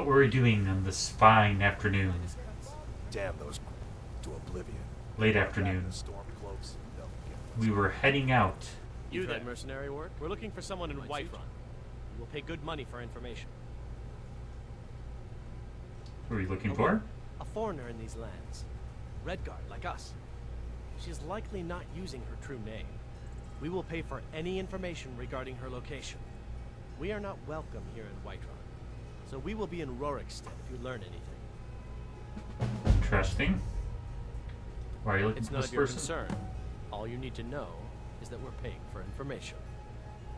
What were we doing on this fine afternoon? Damn those to oblivion. Late afternoon. We were heading out. You tried mercenary work? We're looking for someone in Whiterun. We'll pay good money for information. What were you looking for? A foreigner in these lands. Redguard, like us. She's likely not using her true name. We will pay for any information regarding her location. We are not welcome here in Whiterun, so we will be in Rorikstead if you learn anything. Interesting. Why are you looking It's for none this of your person? concern. All you need to know is that we're paying for information.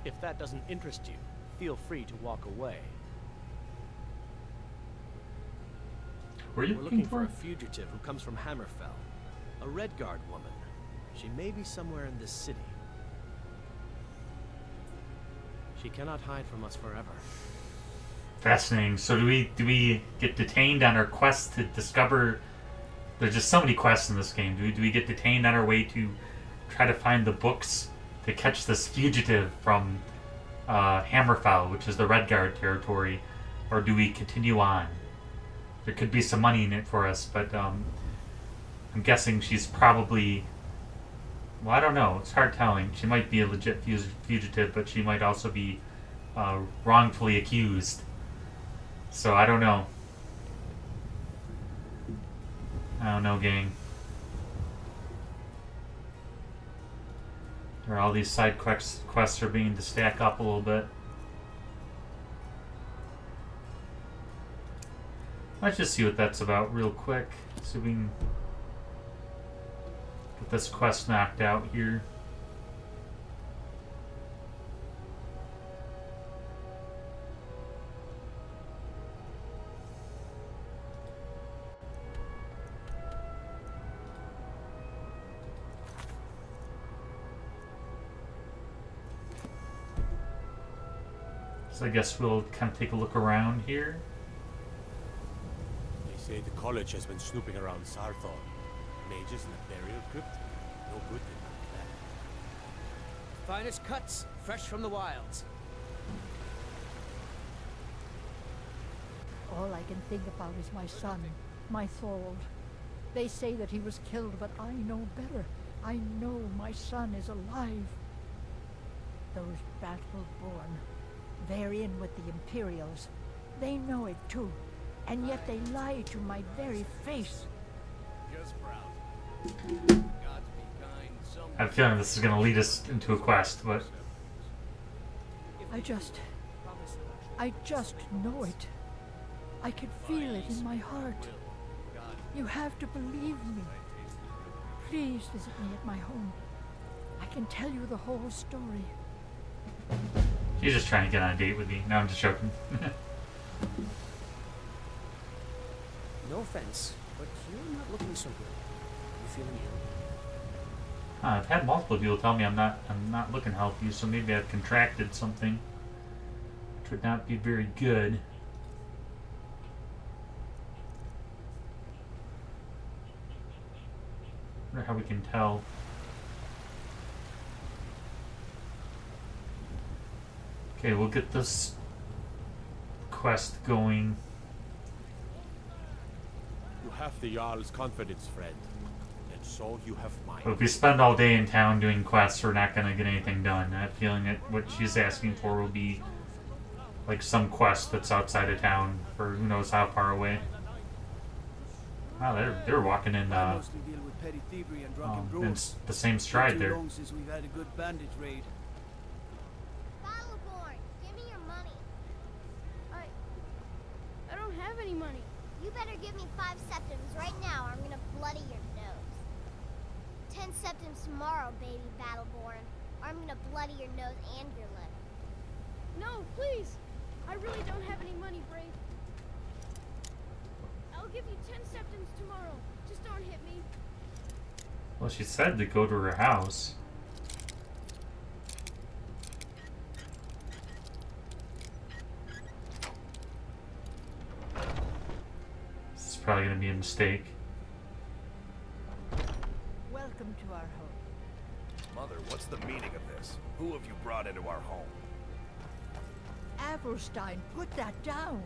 If that doesn't interest you, feel free to walk away. Were you We're looking looking for for? a fugitive who comes from Hammerfell. A Redguard woman. She may be somewhere in this city. She cannot hide from us forever. Fascinating. So do we get detained on our quest to discover? There's just so many quests in this game. Do we get detained on our way to try to find the books to catch this fugitive from Hammerfell, which is the Redguard territory, or do we continue on? There could be some money in it for us, but I'm guessing she's probably... Well, I don't know. It's hard telling. She might be a legit fugitive, but she might also be wrongfully accused. So I don't know. I don't know, gang. There are all these side quests are beginning to stack up a little bit. Let's just see what that's about real quick. See if we can get this quest knocked out here. So I guess we'll kind of take a look around here. They say the college has been snooping around Sarthor. Mages in a burial crypt? No good thing like that. Finest cuts, fresh from the wilds. All I can think about is my son, my Thorold. They say that he was killed, but I know better. I know my son is alive. Those battle-born, they're in with the Imperials. They know it too, and yet they lie to my very face. Just proud. Gods be kind. I have a feeling this is going to lead us into a quest, but... I just know it. I can feel it in my heart. You have to believe me. Please visit me at my home. I can tell you the whole story. She's just trying to get on a date with me. No, I'm just joking. No offense, but you're not looking so good. You feeling ill? I've had multiple people tell me I'm not looking healthy, so maybe I've contracted something, which would not be very good. I wonder how we can tell. Okay, we'll get this quest going. You have the Jarl's confidence, friend. And so you have mine. But if we spend all day in town doing quests, we're not going to get anything done. I have a feeling that what she's asking for will be like some quest that's outside of town for who knows how far away. Wow, they're walking in mostly deal with petty thievery and drunken in brewers. the same stride Too there. long since we've had a good bandit raid. Battleborn, give me your money. I don't have any money. You better give me 5 septims right now or I'm gonna bloody your nose. 10 septims tomorrow, baby Battleborn. Or I'm gonna bloody your nose and your lip. No, please! I really don't have any money, Brave. I'll give you 10 septims tomorrow. Just don't hit me. Well, she said to go to her house. This is probably going to be a mistake. Welcome to our home. Mother, what's the meaning of this? Who have you brought into our home? Avrelstein, put that down.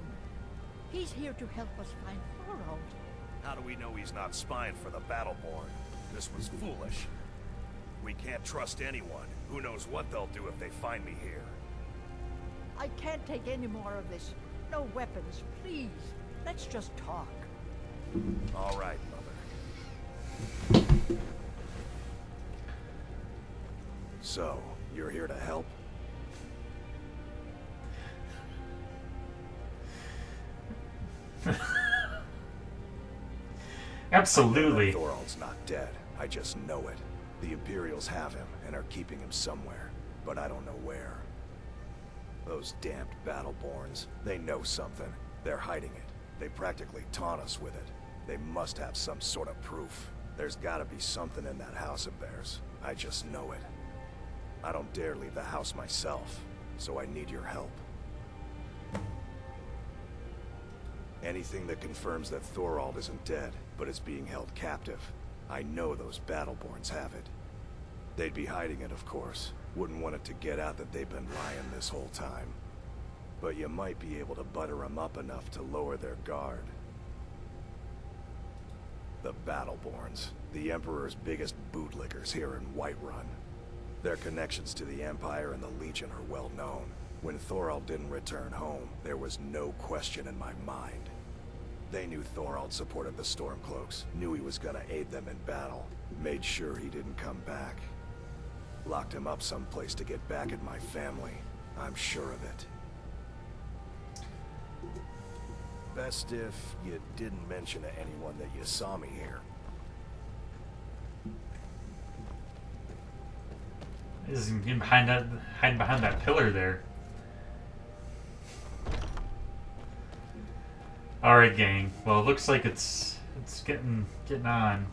He's here to help us find Thorald. How do we know he's not spying for the Battleborn? This was foolish. We can't trust anyone. Who knows what they'll do if they find me here. I can't take any more of this. No weapons, please. Let's just talk. All right, Mother. So, you're here to help? Absolutely. Thorald's not dead. I just know it. The Imperials have him and are keeping him somewhere, but I don't know where. Those damned Battleborns, they know something. They're hiding it. They practically taunt us with it. They must have some sort of proof. There's gotta be something in that house of theirs. I just know it. I don't dare leave the house myself, so I need your help. Anything that confirms that Thorald isn't dead, but is being held captive. I know those Battleborns have it. They'd be hiding it, of course. Wouldn't want it to get out that they've been lying this whole time. But you might be able to butter them up enough to lower their guard. The Battleborns, the Emperor's biggest bootlickers here in Whiterun. Their connections to the Empire and the Legion are well known. When Thorald didn't return home, there was no question in my mind. They knew Thorald supported the Stormcloaks, knew he was gonna aid them in battle, made sure he didn't come back. Locked him up someplace to get back at my family. I'm sure of it. Best if you didn't mention to anyone that you saw me here. He's hiding behind that pillar there. Alright, gang. Well, it looks like it's getting on.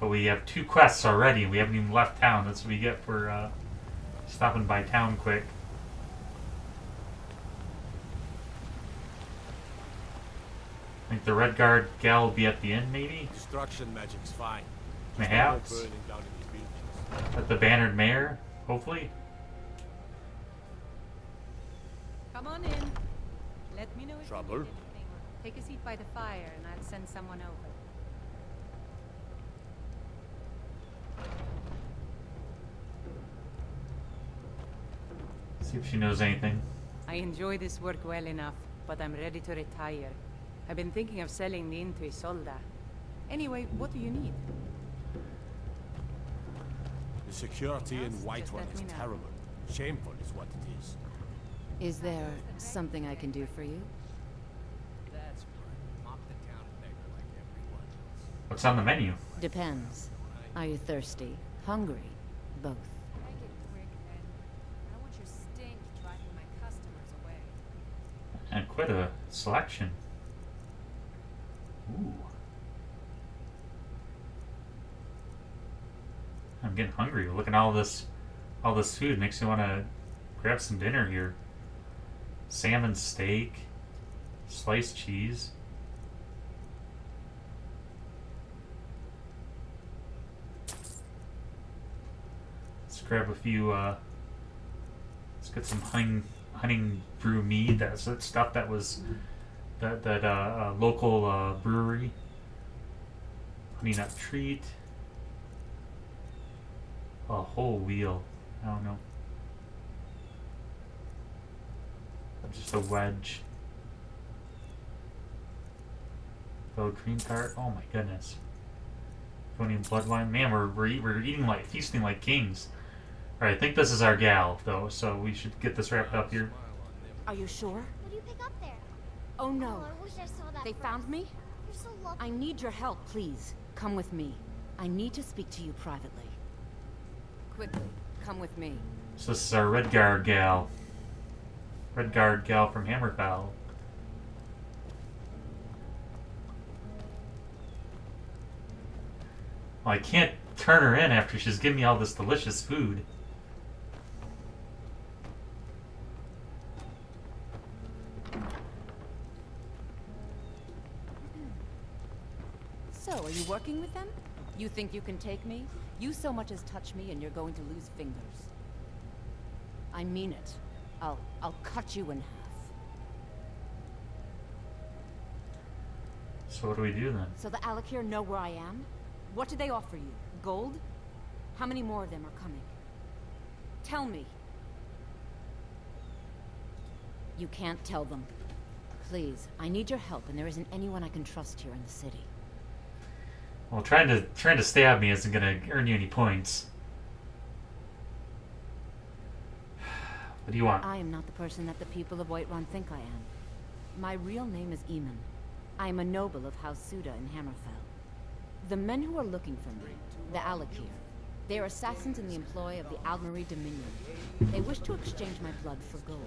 But we have 2 quests already, and we haven't even left town. That's what we get for stopping by town quick. I think the Redguard gal will be at the end, maybe? Destruction magic's fine. Perhaps. Burning down in these buildings. At the Bannered Mare, hopefully. Come on in. Let me know if Trouble? you need anything. Take a seat by the fire and I'll send someone over. See if she knows anything. I enjoy this work well enough, but I'm ready to retire. I've been thinking of selling the inn to Isolda. Anyway, what do you need? The security in Just Whiterun let is me know. terrible. Shameful is what it is. Is there something I can do for you? That's right. Mop the town beggar like everyone else. What's on the menu? Depends. Are you thirsty? Hungry? Both. Make it quick, then. I don't want your stink driving my customers away. And quite a selection. Ooh. I'm getting hungry. Look at all this food. Makes me want to grab some dinner here. Salmon steak, sliced cheese. Let's grab a few. Let's get some honey brew mead. That's that stuff that was that local brewery. Honey nut treat. A whole wheel. I don't know. Just a wedge. Oh, cream tart. Oh my goodness. Don't need blood wine. Man, we're eating like feasting like kings. All right, I think this is our gal though, so we should get this wrapped up here. Are you sure? What do you pick up there? Oh no. Oh, I wish I saw that. They found me? You're so lucky. I need your help, please. Come with me. I need to speak to you privately. Quickly, come with me. So this is our Redguard gal. Redguard gal from Hammerfell. Well, I can't turn her in after she's given me all this delicious food. So, are you working with them? You think you can take me? You so much as touch me and you're going to lose fingers. I mean it. I'll cut you in half. So what do we do then? So the Alakir know where I am? What do they offer you? Gold? How many more of them are coming? Tell me. You can't tell them. Please, I need your help, and there isn't anyone I can trust here in the city. Well, trying to stab me isn't gonna earn you any points. What do you want? I am not the person that the people of Whiterun think I am. My real name is Eamon. I am a noble of House Suda in Hammerfell. The men who are looking for me, the Alakir, they are assassins in the employ of the Aldmeri Dominion. They wish to exchange my blood for gold.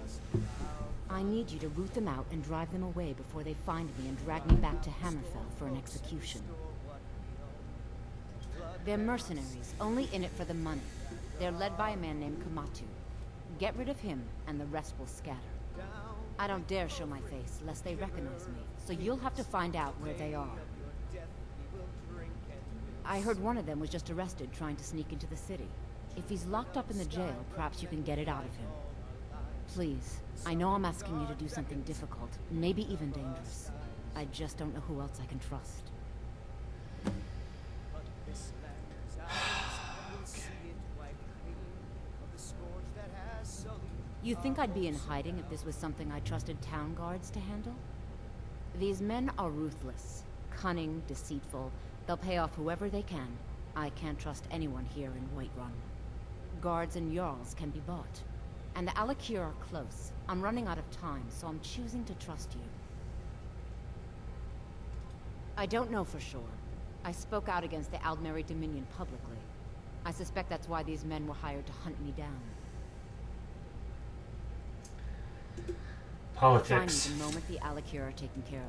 I need you to root them out and drive them away before they find me and drag me back to Hammerfell for an execution. They're mercenaries, only in it for the money. They're led by a man named Kamatu. Get rid of him, and the rest will scatter. I don't dare show my face, lest they recognize me, so you'll have to find out where they are. I heard one of them was just arrested trying to sneak into the city. If he's locked up in the jail, perhaps you can get it out of him. Please, I know I'm asking you to do something difficult, maybe even dangerous. I just don't know who else I can trust. You think I'd be in hiding if this was something I trusted town guards to handle? These men are ruthless, cunning, deceitful. They'll pay off whoever they can. I can't trust anyone here in Whiterun. Guards and Jarls can be bought. And the Alakir are close. I'm running out of time, so I'm choosing to trust you. I don't know for sure. I spoke out against the Aldmeri Dominion publicly. I suspect that's why these men were hired to hunt me down. Politics. Find me the moment the Alakir are taken care of.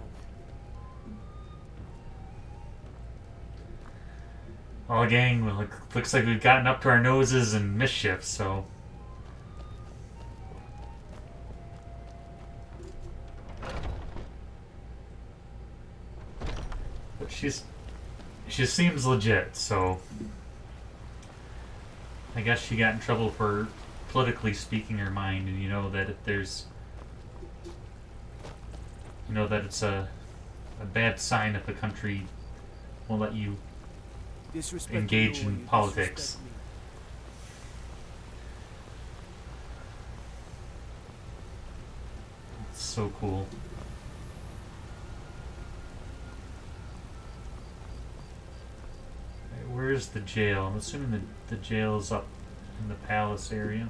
Well, gang, looks like we've gotten up to our noses in mischief, so... But she seems legit, so... I guess she got in trouble for politically speaking her mind, and you know that if there's... You know that it's a bad sign if a country won't let you engage in politics. It's so cool. Right, where's the jail? I'm assuming the jail is up in the palace area.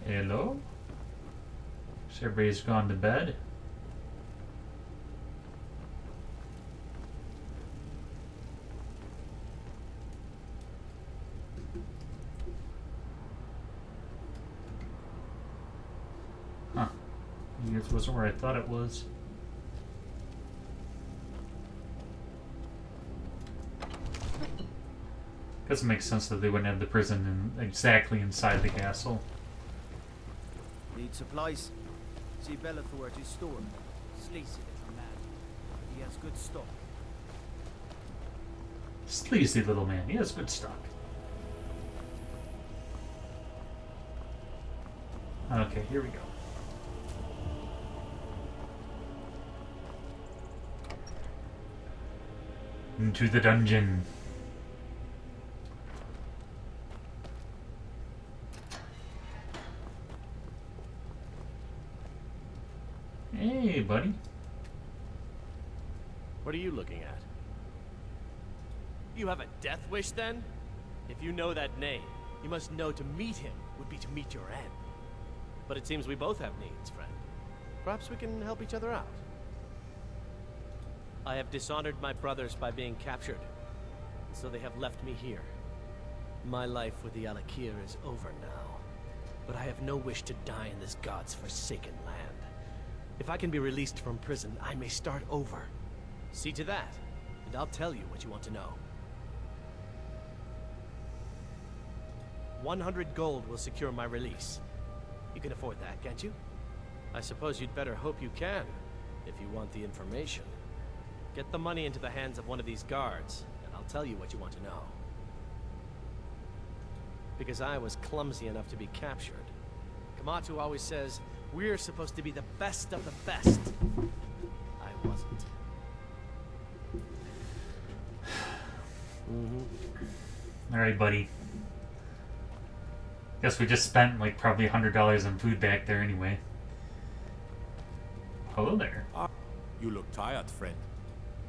Hello? So everybody's gone to bed? Huh. I guess it wasn't where I thought it was. Guess it makes sense that they wouldn't have the prison exactly inside the castle. Need supplies? See Bellathor at his store. Sleazy little man. He has good stock. Sleazy little man. He has good stock. Okay, here we go. Into the dungeon. Hey, buddy. What are you looking at? You have a death wish, then? If you know that name, you must know to meet him would be to meet your end. But it seems we both have needs, friend. Perhaps we can help each other out. I have dishonored my brothers by being captured, so they have left me here. My life with the Alakir is over now, but I have no wish to die in this god's forsaken land. If I can be released from prison, I may start over. See to that, and I'll tell you what you want to know. 100 gold will secure my release. You can afford that, can't you? I suppose you'd better hope you can, if you want the information. Get the money into the hands of one of these guards, and I'll tell you what you want to know. Because I was clumsy enough to be captured. Kamatu always says, we're supposed to be the best of the best. I wasn't. Alright, buddy. Guess we just spent like probably $100 on food back there anyway. Hello there. You look tired, friend.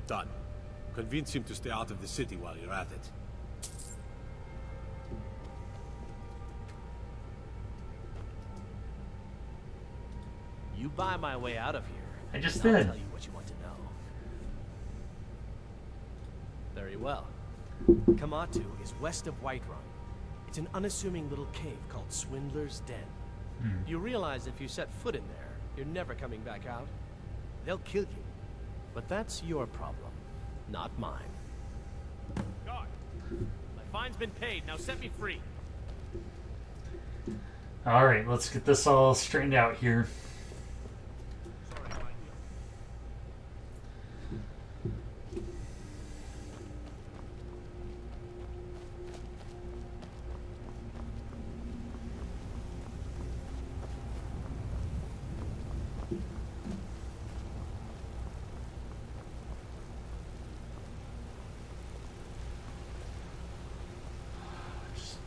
Done. Convince him to stay out of the city while you're at it. You buy my way out of here. I just and I'll did. tell you what you want to know. Very well. Kamatu is west of Whiterun. It's an unassuming little cave called Swindler's Den. You realize if you set foot in there, you're never coming back out. They'll kill you. But that's your problem, not mine. Guard, my fine's been paid. Now set me free. Alright, let's get this all straightened out here.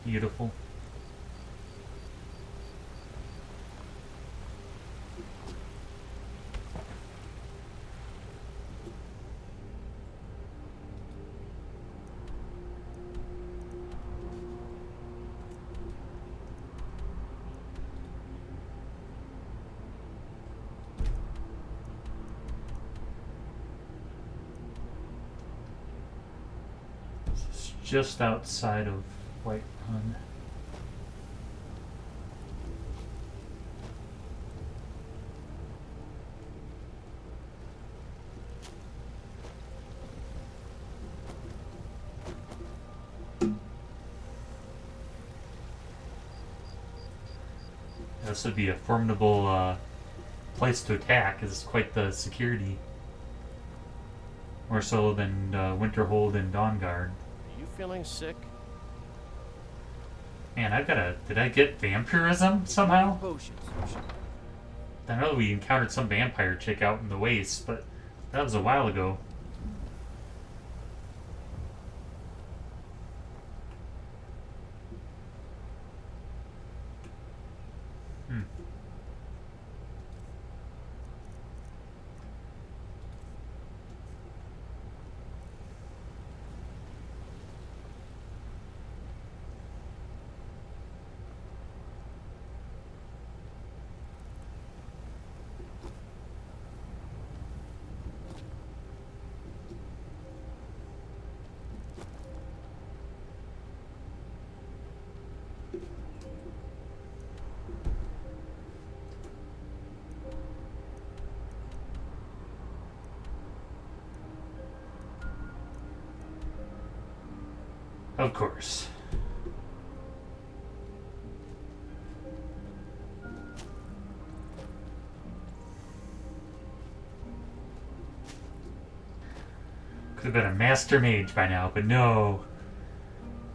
Beautiful. This is just outside of Whiterun. This would be a formidable place to attack. It's quite the security. More so than Winterhold and Dawnguard. Are you feeling sick? Man, I've got a... Did I get vampirism somehow? Potions. I know we encountered some vampire chick out in the waste, but that was a while ago. Of course. Could have been a master mage by now, but no.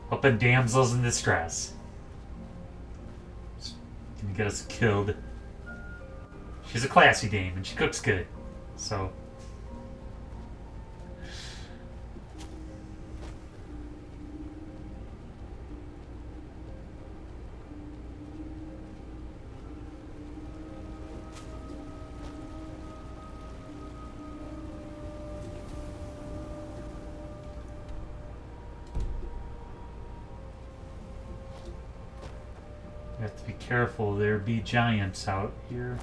Helping damsels in distress. Just gonna get us killed. She's a classy dame and she cooks good. So... You have to be careful, there be giants out here.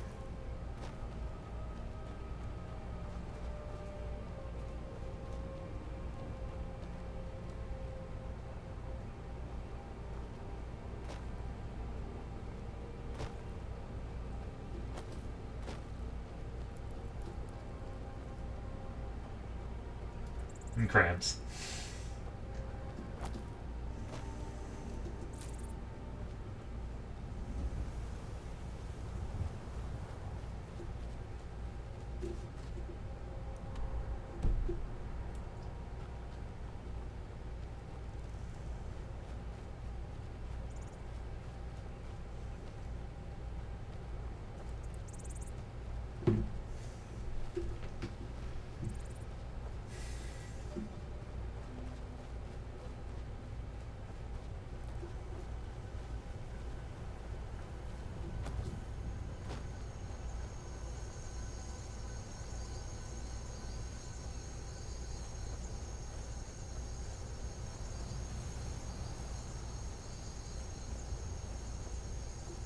And crabs.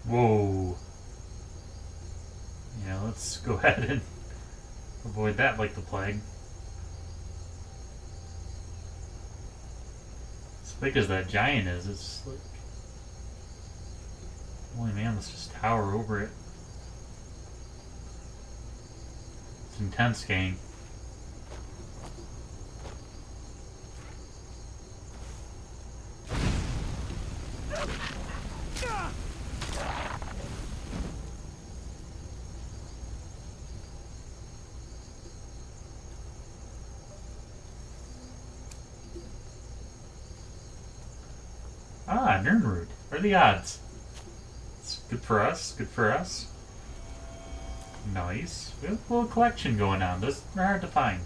Whoa. Yeah, let's go ahead and avoid that like the plague. As big as that giant is, it's like... Holy man, let's just tower over it. It's intense, gang. Ah, Nirnroot. What are the odds? It's good for us. Good for us. Nice. We have a little collection going on. Those are hard to find.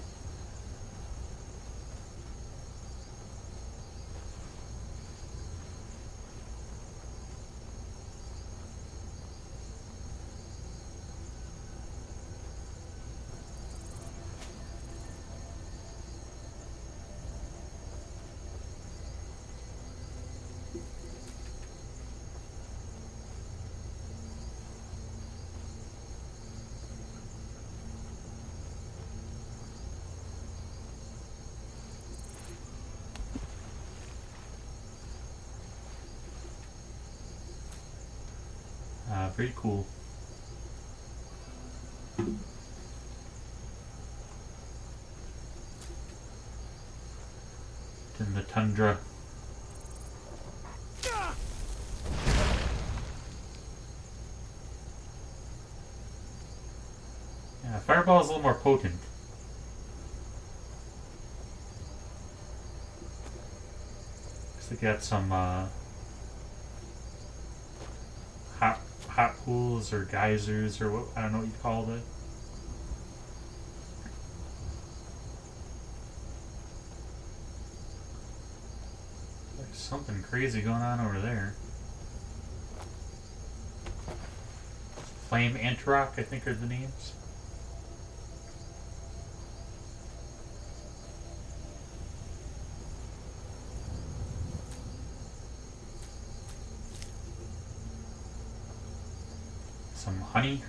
Pretty cool. It's in the tundra. Yeah, Fireball is a little more potent. Looks like they got some hot pools or geysers or what, I don't know what you called it. There's something crazy going on over there. Flame Antarok, I think are the names. Some honey.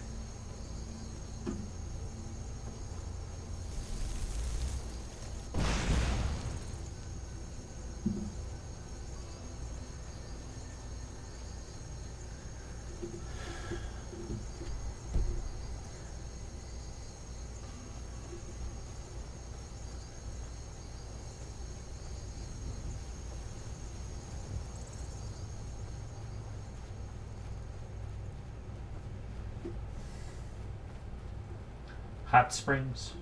Hot springs,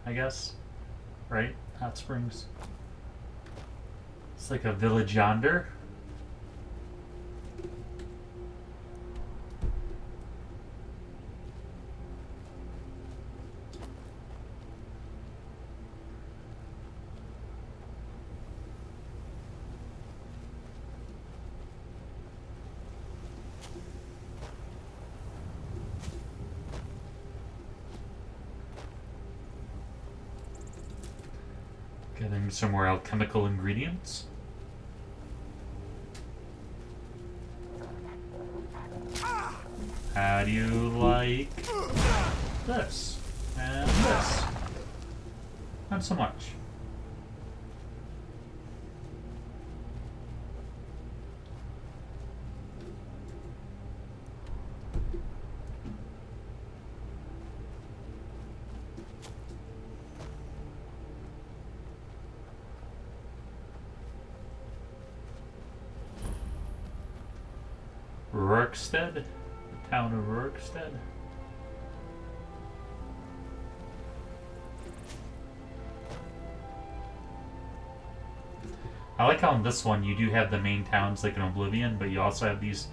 I guess. Right? Hot springs. It's like a village yonder. Getting some more alchemical ingredients. How do you like this? And this? Not so much. Rorikstead, the town of Rorikstead. I like how in this one you do have the main towns like in Oblivion, but you also have these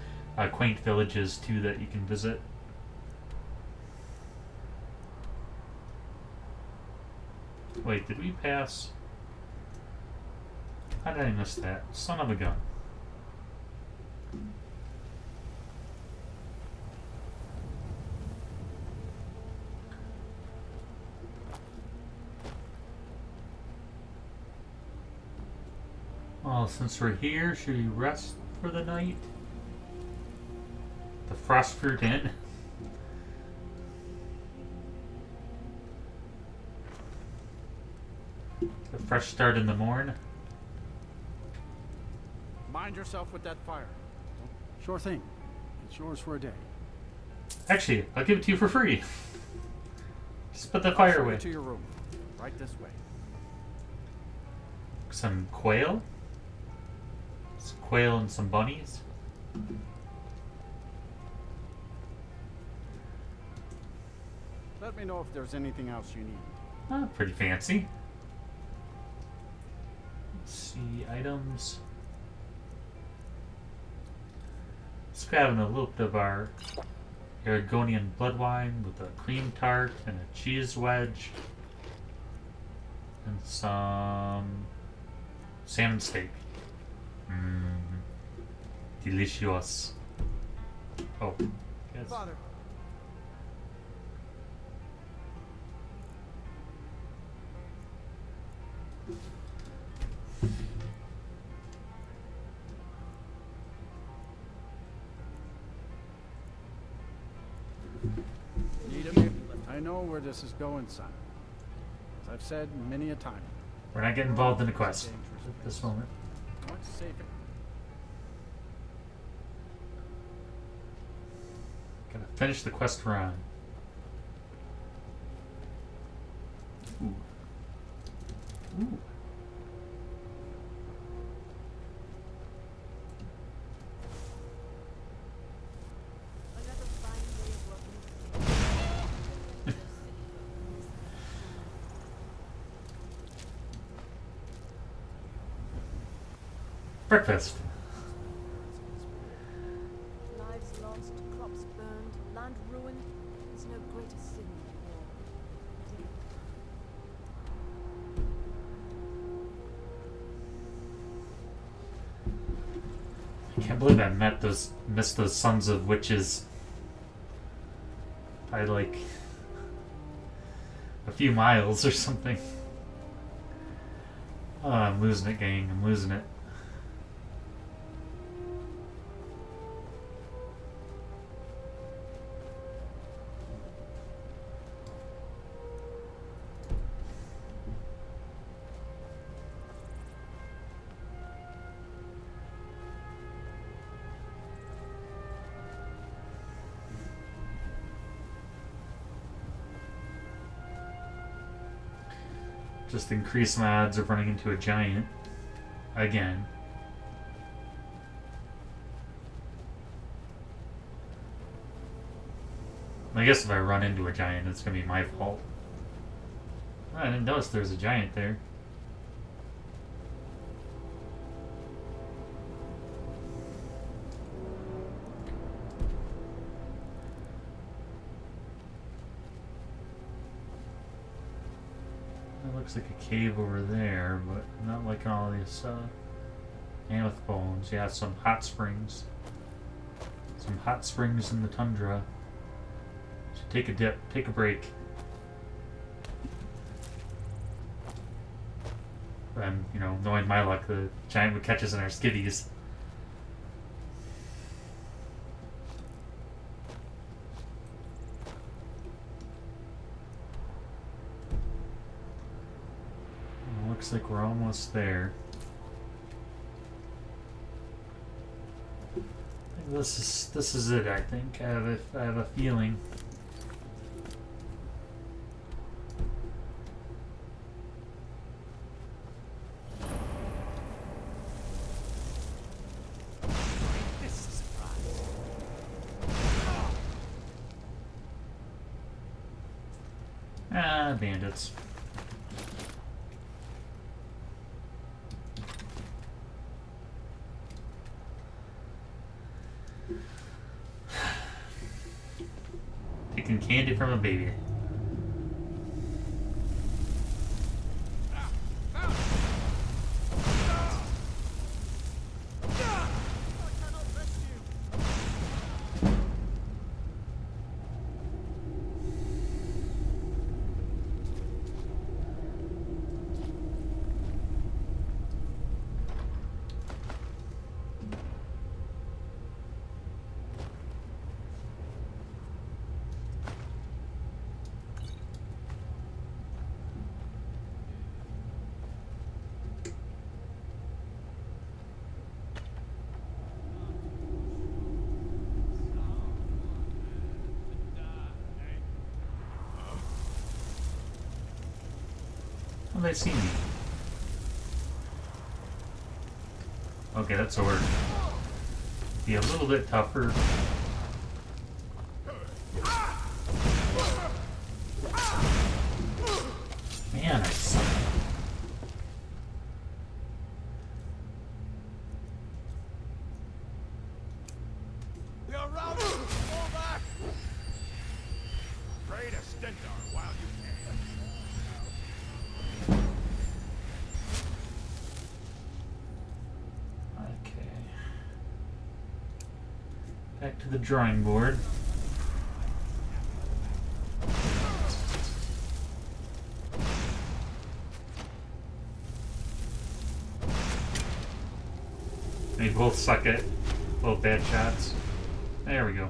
quaint villages too that you can visit. Wait, did we pass? How did I miss that? Son of a gun. Well, since we're here, should we rest for the night? The Frostfruit Inn. A fresh start in the morn. Mind yourself with that fire. Sure thing. It's yours for a day. Actually, I'll give it to you for free. Just put the I'll fire show away. you to your room. Right this way. Some quail. Some quail and some bunnies. Let me know if there's anything else you need. Oh, pretty fancy. Let's see, items. Let's grab a little bit of our Aragonian blood wine with a cream tart and a cheese wedge. And some salmon steak. Delicious. Oh, yes. Father. Need a minute? I know where this is going, son. As I've said many a time. We're not getting involved in the quest at this moment. I want to save it. Gotta finish the quest we're on. Ooh. Ooh. Breakfast. Lives lost, crops burned, land ruined. There's no greater sin than war. I can't believe I missed those sons of witches by like a few miles or something. Oh, I'm losing it, gang. I'm losing it. Just increase my odds of running into a giant again. I guess if I run into a giant, it's gonna be my fault. I didn't notice there's a giant there. Looks like a cave over there, but not like all these mammoth bones. Yeah, some hot springs. Some hot springs in the tundra. Should take a dip, take a break. And, you know, knowing my luck, the giant would catch us in our skivvies. Looks like we're almost there. This is it, I think. I have a feeling. bandits. Taking candy from a baby. How do they see me? Okay, that sword. Be a little bit tougher. Man, I suck. You're around! Fall back! Pray to Stendarr while you can. Okay. Back to the drawing board. They both suck at both bad shots. There we go.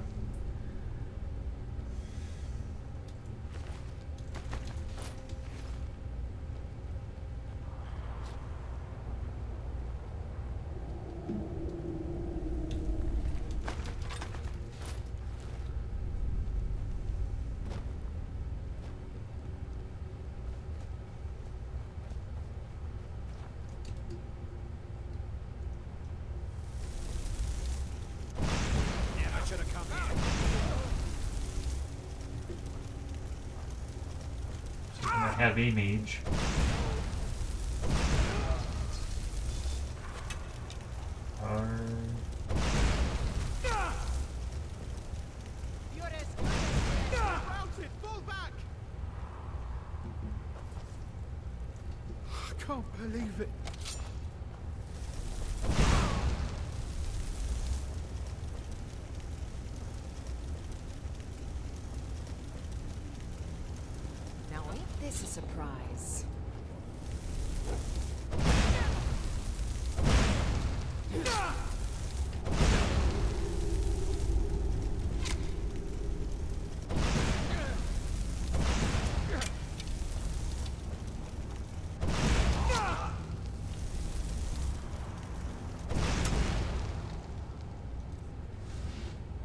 I have a mage. I can't believe it. Now ain't this a surprise?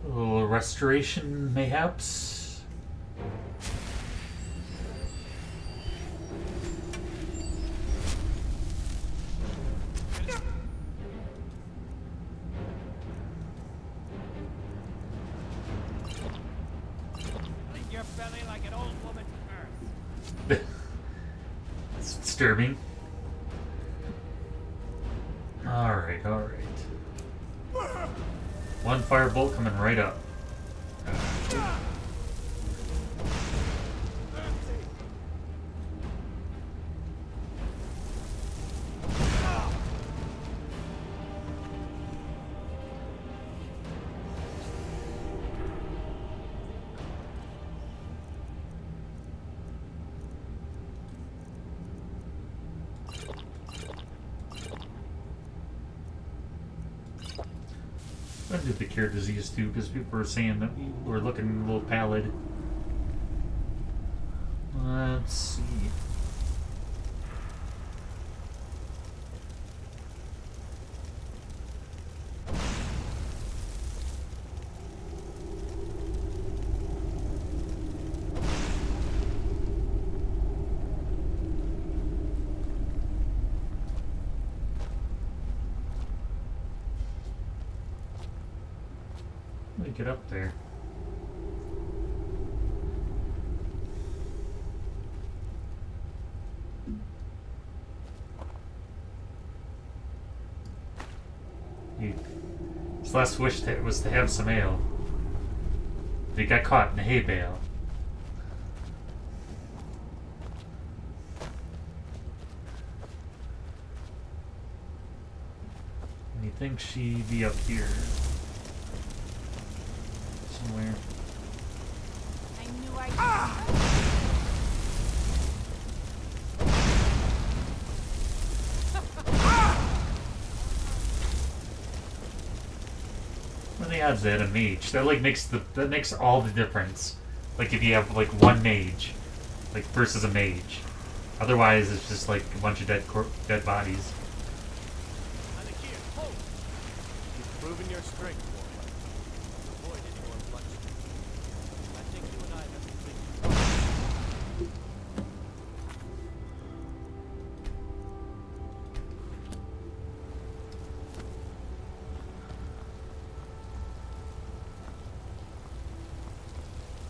A little restoration, mayhaps. Your belly like an old woman's purse. It's disturbing. Alright, alright. One firebolt coming right up. I did the cure disease too, because people were saying that we were looking a little pallid. Let's see. Let me get up there. His last wish was to have some ale. But he got caught in a hay bale. And you think she'd be up here somewhere? I knew I. What are the odds that a mage? That like makes all the difference. Like if you have like one mage, like versus a mage. Otherwise, it's just like a bunch of dead bodies. You've proven your strength, boy. Avoid any more bloodshed. I think you and I have completed.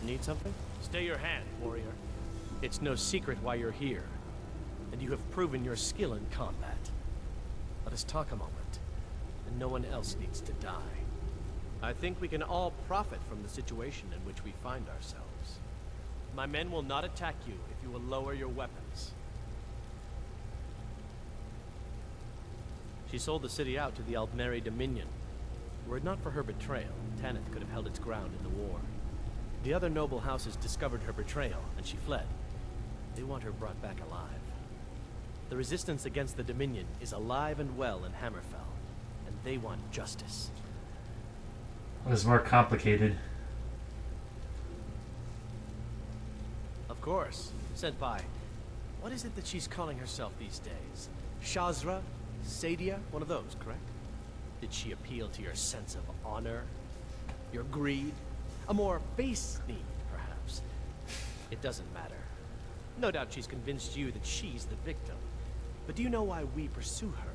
Need something? Stay your hand, warrior. It's no secret why you're here, and you have proven your skill in combat. Let us talk a moment, and no one else needs to die. I think we can all profit from the situation in which we find ourselves. My men will not attack you if you will lower your weapons. She sold the city out to the Aldmeri Dominion. Were it not for her betrayal, Tanith could have held its ground in the war. The other noble houses discovered her betrayal, and she fled. They want her brought back alive. The resistance against the Dominion is alive and well in Hammerfell, and they want justice. It was more complicated. Of course. Senpai, what is it that she's calling herself these days? Shazra? Sadia? One of those, correct? Did she appeal to your sense of honor? Your greed? A more base need, perhaps? It doesn't matter. No doubt she's convinced you that she's the victim. But do you know why we pursue her?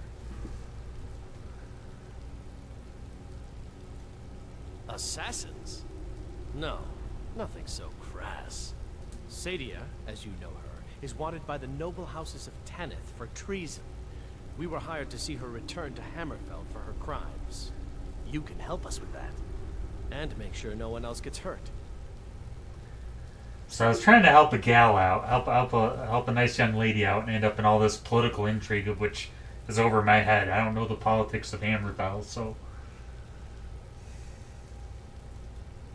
Assassins? No, nothing so crass. Sadia, as you know her, is wanted by the noble houses of Tanith for treason. We were hired to see her return to Hammerfell for her crimes. You can help us with that. And make sure no one else gets hurt. So I was trying to help a gal out, help a nice young lady out, and end up in all this political intrigue of which is over my head. I don't know the politics of Hammerfell, so...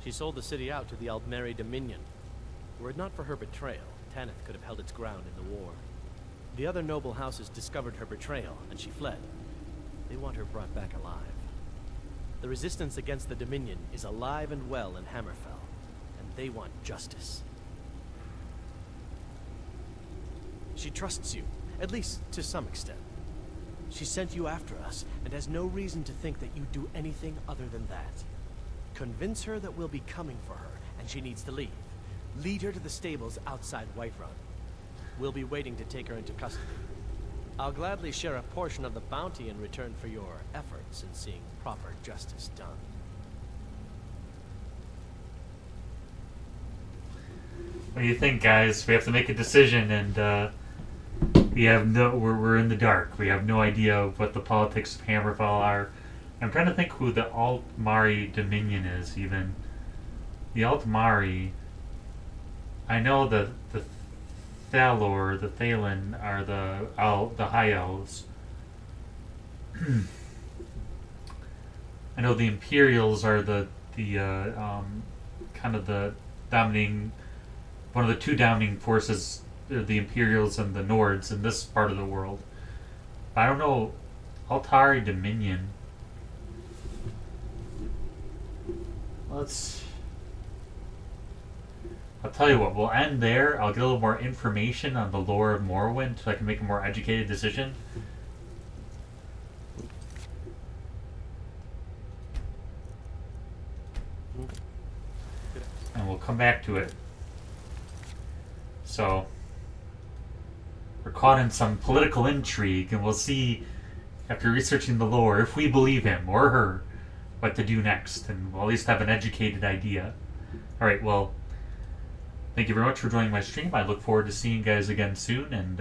She sold the city out to the Aldmeri Dominion. Were it not for her betrayal, Tanith could have held its ground in the war. The other noble houses discovered her betrayal, and she fled. They want her brought back alive. The resistance against the Dominion is alive and well in Hammerfell, and they want justice. She trusts you, at least to some extent. She sent you after us, and has no reason to think that you'd do anything other than that. Convince her that we'll be coming for her, and she needs to leave. Lead her to the stables outside Whiterun. We'll be waiting to take her into custody. I'll gladly share a portion of the bounty in return for your efforts in seeing proper justice done. What do you think, guys? We have to make a decision, and we're in the dark. We have no idea what the politics of Hammerfell are. I'm trying to think who the Aldmeri Dominion is, even. The Aldmeri, I know the Thalor, the Thalen are the High Elves. I know the Imperials are the kind of the dominating, one of the two dominating forces, the Imperials and the Nords in this part of the world. I don't know, Altari Dominion. I'll tell you what, we'll end there. I'll get a little more information on the lore of Morrowind so I can make a more educated decision. And we'll come back to it. So, we're caught in some political intrigue, and we'll see, after researching the lore, if we believe him or her, what to do next, and we'll at least have an educated idea. Alright, well, thank you very much for joining my stream. I look forward to seeing you guys again soon, and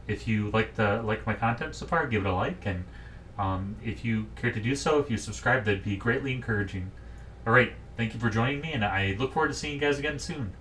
if you like my content so far, give it a like, and If you care to do so, if you subscribe, that'd be greatly encouraging. Alright, thank you for joining me, and I look forward to seeing you guys again soon.